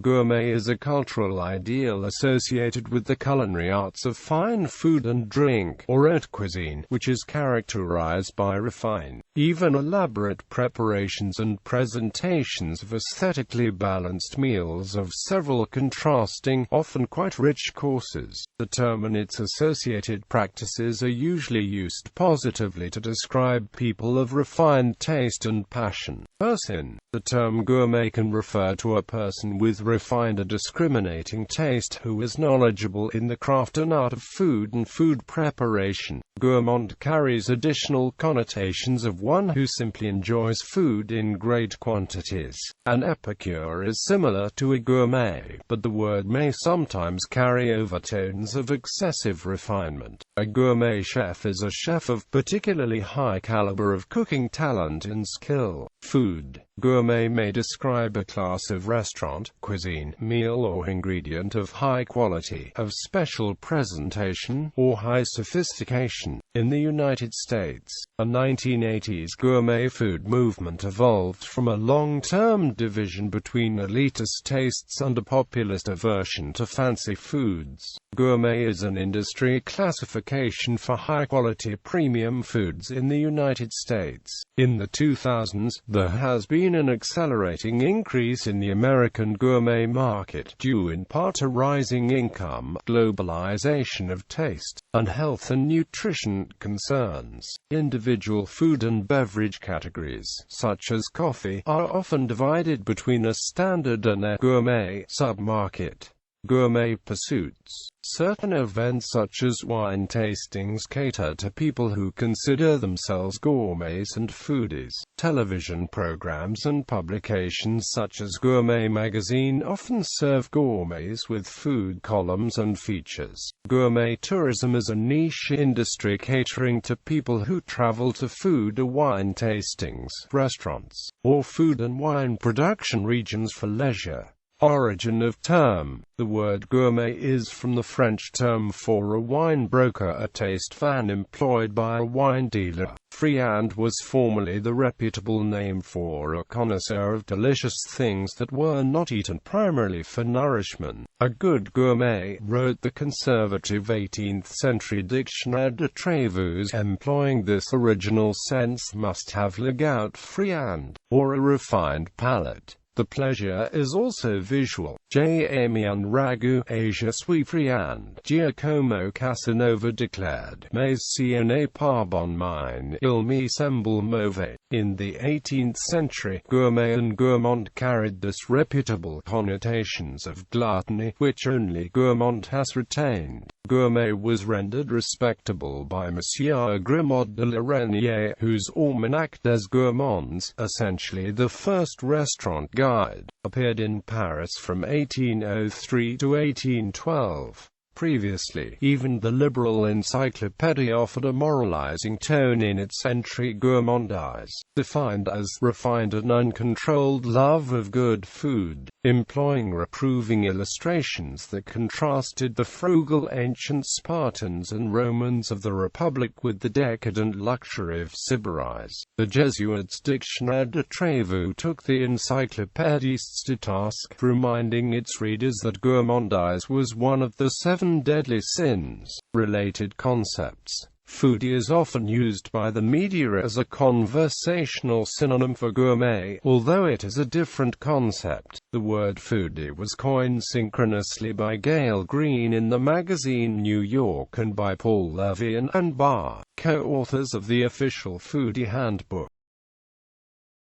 gourmet is a cultural ideal associated with the culinary arts of fine food and drink, or haute cuisine, which is characterized by refined, even elaborate preparations and presentations of aesthetically balanced meals of several contrasting, often quite rich courses. The term and its associated practices are usually used positively to describe people of refined taste and passion. The term gourmet can refer to a person with refined and discriminating taste who is knowledgeable in the craft and art of food and food preparation. Gourmand carries additional connotations of one who simply enjoys food in great quantities. An epicure is similar to a gourmet, but the word may sometimes carry overtones of excessive refinement. A gourmet chef is a chef of particularly high caliber of cooking talent and skill. Food. Gourmet may describe a class of restaurant, cuisine, meal or ingredient of high quality, of special presentation, or high sophistication. In the United States, a 1980s gourmet food movement evolved from a long-term division between elitist tastes and a populist aversion to fancy foods. Gourmet is an industry classification for high-quality premium foods in the United States. In the 2000s, there has been an accelerating increase in the American gourmet market, due in part to rising income, globalization of taste, and health and nutrition concerns. Individual food and beverage categories, such as coffee, are often divided between a standard and a gourmet submarket. Gourmet pursuits. Certain events such as wine tastings cater to people who consider themselves gourmets and foodies. Television programs and publications such as Gourmet magazine often serve gourmets with food columns and features. Gourmet tourism is a niche industry catering to people who travel to food or wine tastings, restaurants, or food and wine production regions for leisure. Origin of term. The word gourmet is from the French term for a wine broker, a taste fan employed by a wine dealer. Friand was formerly the reputable name for a connoisseur of delicious things that were not eaten primarily for nourishment. A good gourmet, wrote the conservative 18th-century Dictionnaire de Trévoux, employing this original sense, must have le goût friand, or a refined palate. The pleasure is also visual. J'ai un ragoût et je suis friand, Giacomo Casanova declared. Mais si on n'est pas bon mine, il me semble mauvais. In the 18th century, gourmet and gourmand carried this reputable connotations of gluttony, which only Gourmand has retained. Gourmet was rendered respectable by Monsieur Grimaud de la Reynière, whose Almanach des Gourmands, essentially the first restaurant guide, appeared in Paris from 1803 to 1812. Previously, even the liberal encyclopedia offered a moralizing tone in its entry. Gourmandise, defined as refined and uncontrolled love of good food, employing reproving illustrations that contrasted the frugal ancient Spartans and Romans of the Republic with the decadent luxury of Sybaris. The Jesuits' Dictionnaire de Trévoux took the encyclopédists to task, reminding its readers that gourmandise was one of the 7 deadly sins. Related concepts. Foodie is often used by the media as a conversational synonym for gourmet, although it is a different concept. The word foodie was coined synchronously by Gail Green in the magazine New York and by Paul Levy and Barr, co-authors of the official Foodie Handbook.